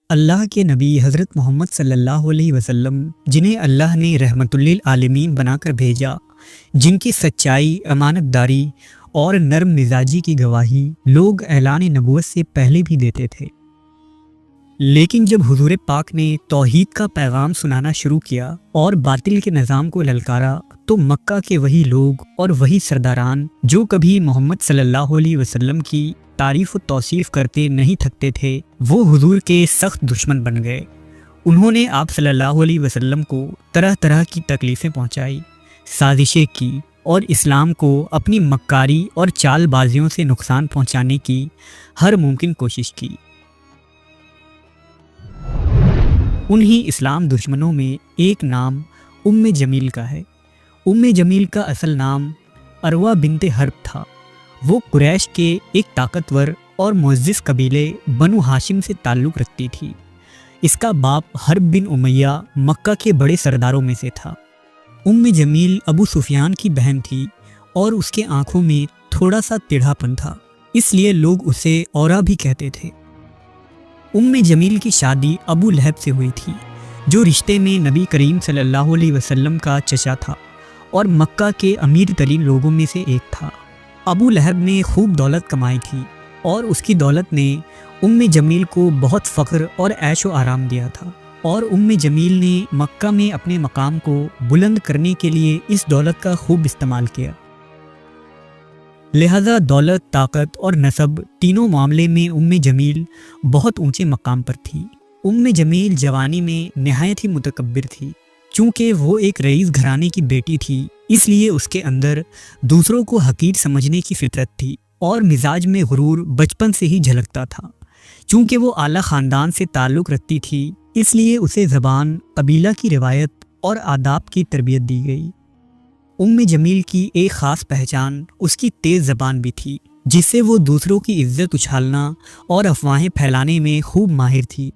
اللہ کے نبی حضرت محمد صلی اللہ علیہ وسلم، جنہیں اللہ نے رحمت للعالمین بنا کر بھیجا، جن کی سچائی، امانت داری اور نرم مزاجی کی گواہی لوگ اعلان نبوت سے پہلے بھی دیتے تھے، لیکن جب حضور پاک نے توحید کا پیغام سنانا شروع کیا اور باطل کے نظام کو للکارا، تو مکہ کے وہی لوگ اور وہی سرداران جو کبھی محمد صلی اللہ علیہ وسلم کی تعریف و توصیف کرتے نہیں تھکتے تھے، وہ حضور کے سخت دشمن بن گئے۔ انہوں نے آپ صلی اللہ علیہ وسلم کو طرح طرح کی تکلیفیں پہنچائی، سازشیں کی اور اسلام کو اپنی مکاری اور چال بازیوں سے نقصان پہنچانے کی ہر ممکن کوشش کی۔ انہی اسلام دشمنوں میں ایک نام ام جمیل کا ہے۔ ام جمیل کا اصل نام عروہ بنت حرب تھا۔ وہ قریش کے ایک طاقتور اور معزز قبیلے بنو ہاشم سے تعلق رکھتی تھی۔ اس کا باپ حرب بن امیہ مکہ کے بڑے سرداروں میں سے تھا۔ ام جمیل ابو سفیان کی بہن تھی اور اس کے آنکھوں میں تھوڑا سا ٹیڑھا پن تھا، اس لیے لوگ اسے اورا بھی کہتے تھے۔ ام جمیل کی شادی ابو لہب سے ہوئی تھی، جو رشتے میں نبی کریم صلی اللہ علیہ وسلم کا چچا تھا اور مکہ کے امیر ترین لوگوں میں سے ایک تھا۔ ابو لہب نے خوب دولت کمائی تھی اور اس کی دولت نے ام جمیل کو بہت فخر اور عیش و آرام دیا تھا، اور ام جمیل نے مکہ میں اپنے مقام کو بلند کرنے کے لیے اس دولت کا خوب استعمال کیا۔ لہذا دولت، طاقت اور نسب تینوں معاملے میں ام جمیل بہت اونچے مقام پر تھی۔ ام جمیل جوانی میں نہایت ہی متکبر تھی۔ چونکہ وہ ایک رئیس گھرانے کی بیٹی تھی، اس لیے اس کے اندر دوسروں کو حقیر سمجھنے کی فطرت تھی اور مزاج میں غرور بچپن سے ہی جھلکتا تھا۔ چونکہ وہ اعلیٰ خاندان سے تعلق رکھتی تھی، اس لیے اسے زبان، قبیلہ کی روایت اور آداب کی تربیت دی گئی۔ ام جمیل کی ایک خاص پہچان اس کی تیز زبان بھی تھی، جس سے وہ دوسروں کی عزت اچھالنا اور افواہیں پھیلانے میں خوب ماہر تھی۔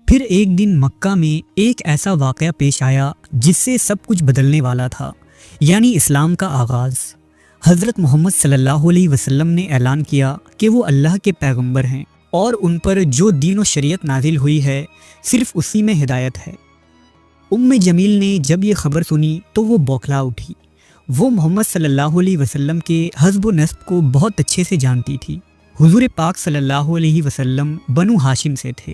پھر ایک دن مکہ میں ایک ایسا واقعہ پیش آیا جس سے سب کچھ بدلنے والا تھا، یعنی اسلام کا آغاز۔ حضرت محمد صلی اللہ علیہ وسلم نے اعلان کیا کہ وہ اللہ کے پیغمبر ہیں اور ان پر جو دین و شریعت نازل ہوئی ہے صرف اسی میں ہدایت ہے۔ ام جمیل نے جب یہ خبر سنی تو وہ بوکھلا اٹھی۔ وہ محمد صلی اللہ علیہ وسلم کے حسب و نسب کو بہت اچھے سے جانتی تھی۔ حضور پاک صلی اللہ علیہ وسلم بنو ہاشم سے تھے،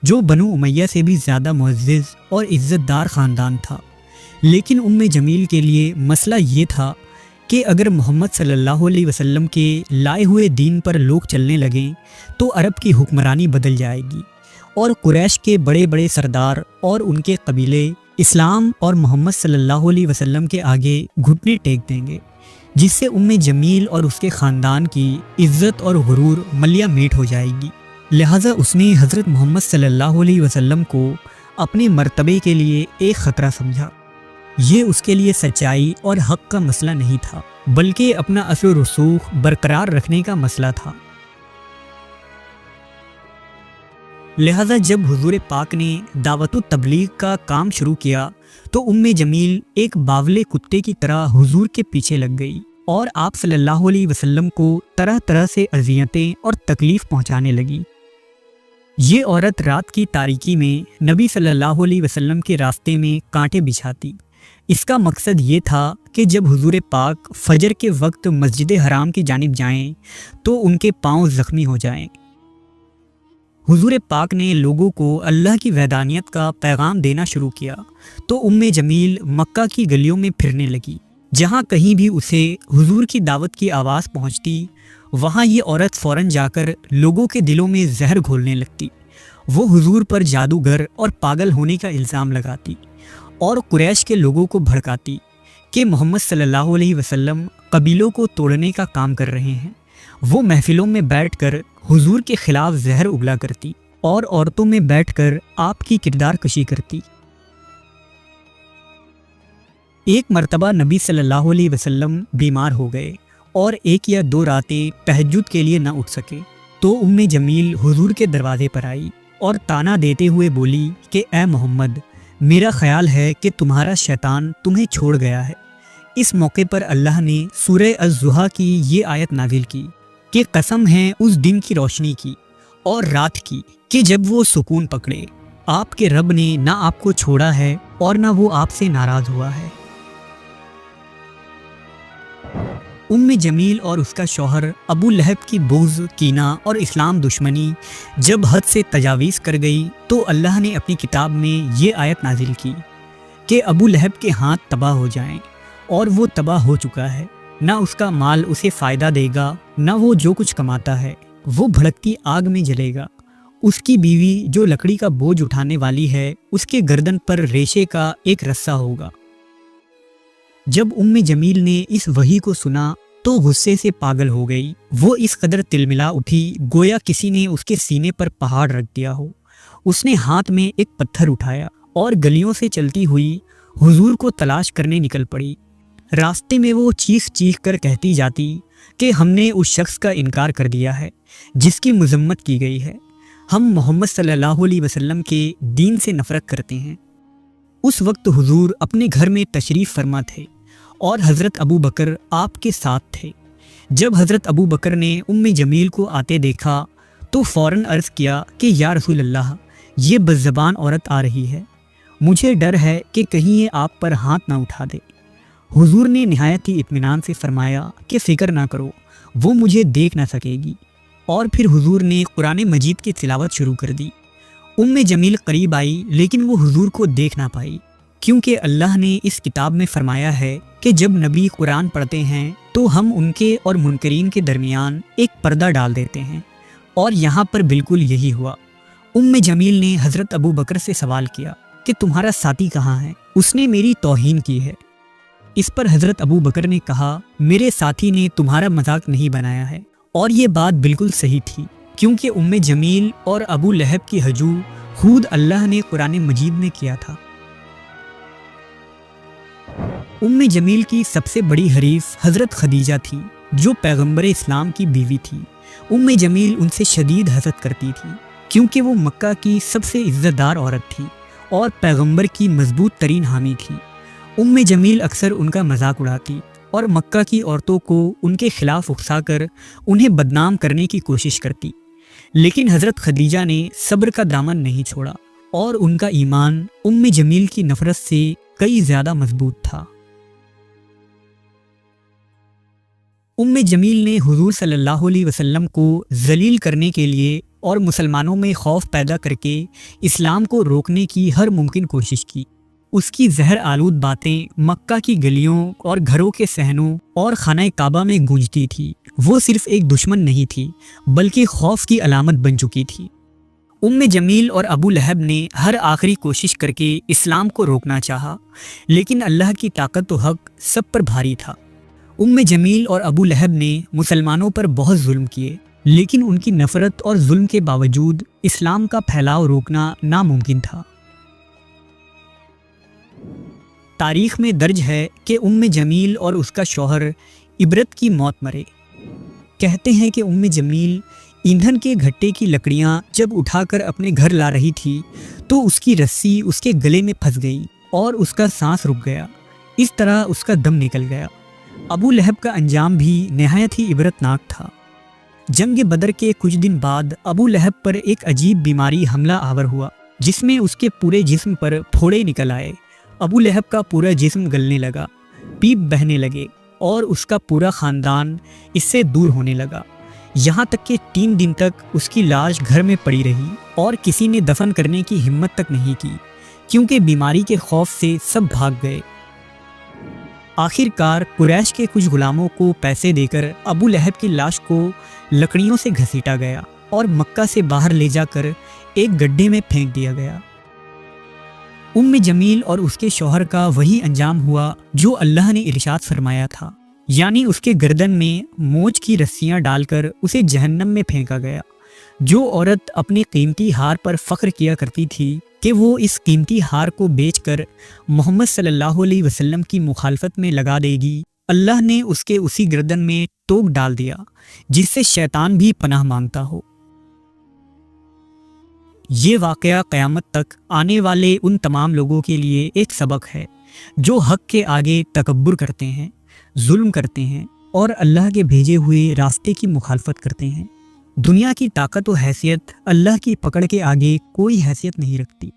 جو بنو امیہ سے بھی زیادہ معزز اور عزت دار خاندان تھا۔ لیکن ام جمیل کے لیے مسئلہ یہ تھا کہ اگر محمد صلی اللہ علیہ وسلم کے لائے ہوئے دین پر لوگ چلنے لگیں تو عرب کی حکمرانی بدل جائے گی اور قریش کے بڑے بڑے سردار اور ان کے قبیلے اسلام اور محمد صلی اللہ علیہ وسلم کے آگے گھٹنے ٹیک دیں گے، جس سے ام جمیل اور اس کے خاندان کی عزت اور غرور ملیہ میٹ ہو جائے گی۔ لہٰذا اس نے حضرت محمد صلی اللہ علیہ وسلم کو اپنے مرتبے کے لیے ایک خطرہ سمجھا۔ یہ اس کے لیے سچائی اور حق کا مسئلہ نہیں تھا، بلکہ اپنا اثر و رسوخ برقرار رکھنے کا مسئلہ تھا۔ لہٰذا جب حضور پاک نے دعوت و تبلیغ کا کام شروع کیا تو ام جمیل ایک باولے کتے کی طرح حضور کے پیچھے لگ گئی اور آپ صلی اللہ علیہ وسلم کو طرح طرح سے اذیتیں اور تکلیف پہنچانے لگی۔ یہ عورت رات کی تاریکی میں نبی صلی اللہ علیہ وسلم کے راستے میں کانٹے بچھاتی۔ اس کا مقصد یہ تھا کہ جب حضور پاک فجر کے وقت مسجد حرام کی جانب جائیں تو ان کے پاؤں زخمی ہو جائیں۔ حضور پاک نے لوگوں کو اللہ کی وحدانیت کا پیغام دینا شروع کیا تو ام جمیل مکہ کی گلیوں میں پھرنے لگی۔ جہاں کہیں بھی اسے حضور کی دعوت کی آواز پہنچتی، وہاں یہ عورت فوراً جا کر لوگوں کے دلوں میں زہر گھولنے لگتی۔ وہ حضور پر جادوگر اور پاگل ہونے کا الزام لگاتی اور قریش کے لوگوں کو بھڑکاتی کہ محمد صلی اللہ علیہ وسلم قبیلوں کو توڑنے کا کام کر رہے ہیں۔ وہ محفلوں میں بیٹھ کر حضور کے خلاف زہر اگلا کرتی اور عورتوں میں بیٹھ کر آپ کی کردار کشی کرتی۔ ایک مرتبہ نبی صلی اللہ علیہ وسلم بیمار ہو گئے اور 1 یا 2 راتیں تہجد کے لیے نہ اٹھ سکے، تو ام جمیل حضور کے دروازے پر آئی اور طعنہ دیتے ہوئے بولی کہ اے محمد، میرا خیال ہے کہ تمہارا شیطان تمہیں چھوڑ گیا ہے۔ اس موقع پر اللہ نے سورہ الضحیٰ کی یہ آیت نازل کی کہ قسم ہے اس دن کی روشنی کی اور رات کی کہ جب وہ سکون پکڑے۔ آپ کے رب نے نہ آپ کو چھوڑا ہے اور نہ وہ آپ سے ناراض ہوا ہے۔ ام جمیل اور اس کا شوہر ابو لہب کی بغض، کینہ اور اسلام دشمنی جب حد سے تجاویز کر گئی تو اللہ نے اپنی کتاب میں یہ آیت نازل کی کہ ابو لہب کے ہاتھ تباہ ہو جائیں، اور وہ تباہ ہو چکا ہے۔ نہ اس کا مال اسے فائدہ دے گا، نہ وہ جو کچھ کماتا ہے، وہ بھڑکتی آگ میں جلے گا۔ اس کی بیوی جو لکڑی کا بوجھ اٹھانے والی ہے، اس کے گردن پر ریشے کا ایک رسہ ہوگا۔ جب ام جمیل نے اس وحی کو سنا تو غصے سے پاگل ہو گئی۔ وہ اس قدر تلملا اٹھی گویا کسی نے اس کے سینے پر پہاڑ رکھ دیا ہو۔ اس نے ہاتھ میں ایک پتھر اٹھایا اور گلیوں سے چلتی ہوئی حضور کو تلاش کرنے نکل پڑی۔ راستے میں وہ چیخ چیخ کر کہتی جاتی کہ ہم نے اس شخص کا انکار کر دیا ہے جس کی مذمت کی گئی ہے۔ ہم محمد صلی اللہ علیہ وسلم کے دین سے نفرت کرتے ہیں۔ اس وقت حضور اپنے گھر میں تشریف فرما تھے اور حضرت ابو بکر آپ کے ساتھ تھے۔ جب حضرت ابو بکر نے ام جمیل کو آتے دیکھا تو فوراً عرض کیا کہ یا رسول اللہ، یہ بدزبان عورت آ رہی ہے، مجھے ڈر ہے کہ کہیں یہ آپ پر ہاتھ نہ اٹھا دے۔ حضور نے نہایت ہی اطمینان سے فرمایا کہ فکر نہ کرو، وہ مجھے دیکھ نہ سکے گی۔ اور پھر حضور نے قرآن مجید کی تلاوت شروع کر دی۔ ام جمیل قریب آئی لیکن وہ حضور کو دیکھ نہ پائی، کیونکہ اللہ نے اس کتاب میں فرمایا ہے کہ جب نبی قرآن پڑھتے ہیں تو ہم ان کے اور منکرین کے درمیان ایک پردہ ڈال دیتے ہیں، اور یہاں پر بالکل یہی ہوا۔ ام جمیل نے حضرت ابو بکر سے سوال کیا کہ تمہارا ساتھی کہاں ہے؟ اس نے میری توہین کی ہے۔ اس پر حضرت ابو بکر نے کہا میرے ساتھی نے تمہارا مذاق نہیں بنایا ہے، اور یہ بات بالکل صحیح تھی، کیونکہ ام جمیل اور ابو لہب کی ہجو خود اللہ نے قرآن مجید میں کیا تھا۔ ام جمیل کی سب سے بڑی حریف حضرت خدیجہ تھی جو پیغمبر اسلام کی بیوی تھی۔ ام جمیل ان سے شدید حسد کرتی تھی کیونکہ وہ مکہ کی سب سے عزت دار عورت تھی اور پیغمبر کی مضبوط ترین حامی تھی۔ ام جمیل اکثر ان کا مذاق اڑاتی اور مکہ کی عورتوں کو ان کے خلاف اکسا کر انہیں بدنام کرنے کی کوشش کرتی، لیکن حضرت خدیجہ نے صبر کا دامن نہیں چھوڑا اور ان کا ایمان ام جمیل کی نفرت سے کئی زیادہ مضبوط تھا۔ ام جمیل نے حضور صلی اللہ علیہ وسلم کو ذلیل کرنے کے لیے اور مسلمانوں میں خوف پیدا کر کے اسلام کو روکنے کی ہر ممکن کوشش کی۔ اس کی زہر آلود باتیں مکہ کی گلیوں اور گھروں کے صحنوں اور خانہ کعبہ میں گونجتی تھی۔ وہ صرف ایک دشمن نہیں تھی بلکہ خوف کی علامت بن چکی تھی۔ ام جمیل اور ابو لہب نے ہر آخری کوشش کر کے اسلام کو روکنا چاہا، لیکن اللہ کی طاقت و حق سب پر بھاری تھا۔ ام جمیل اور ابو لہب نے مسلمانوں پر بہت ظلم کیے، لیکن ان کی نفرت اور ظلم کے باوجود اسلام کا پھیلاؤ روکنا ناممکن تھا۔ تاریخ میں درج ہے کہ ام جمیل اور اس کا شوہر عبرت کی موت مرے۔ کہتے ہیں کہ ام جمیل ایندھن کے گھٹے کی لکڑیاں جب اٹھا کر اپنے گھر لا رہی تھی تو اس کی رسی اس کے گلے میں پھنس گئی اور اس کا سانس رک گیا، اس طرح اس کا دم نکل گیا۔ ابو لہب کا انجام بھی نہایت ہی عبرتناک تھا۔ جنگ بدر کے کچھ دن بعد ابو لہب پر ایک عجیب بیماری حملہ آور ہوا جس میں اس کے پورے جسم پر پھوڑے نکل آئے۔ ابو لہب کا پورا جسم گلنے لگا، پیپ بہنے لگے اور اس کا پورا خاندان اس سے دور ہونے لگا، یہاں تک کہ 3 دن تک اس کی لاش گھر میں پڑی رہی اور کسی نے دفن کرنے کی ہمت تک نہیں کی، کیونکہ بیماری کے خوف سے سب بھاگ گئے۔ آخر کار قریش کے کچھ غلاموں کو پیسے دے کر ابو لہب کی لاش کو لکڑیوں سے گھسیٹا گیا اور مکہ سے باہر لے جا کر ایک گڈھے میں پھینک دیا گیا۔ ام جمیل اور اس کے شوہر کا وہی انجام ہوا جو اللہ نے ارشاد فرمایا تھا، یعنی اس کے گردن میں موج کی رسیاں ڈال کر اسے جہنم میں پھینکا گیا۔ جو عورت اپنے قیمتی ہار پر فخر کیا کرتی تھی کہ وہ اس قیمتی ہار کو بیچ کر محمد صلی اللہ علیہ وسلم کی مخالفت میں لگا دے گی، اللہ نے اس کے اسی گردن میں ٹوک ڈال دیا جس سے شیطان بھی پناہ مانگتا ہو۔ یہ واقعہ قیامت تک آنے والے ان تمام لوگوں کے لیے ایک سبق ہے جو حق کے آگے تکبر کرتے ہیں، ظلم کرتے ہیں اور اللہ کے بھیجے ہوئے راستے کی مخالفت کرتے ہیں۔ دنیا کی طاقت و حیثیت اللہ کی پکڑ کے آگے کوئی حیثیت نہیں رکھتی۔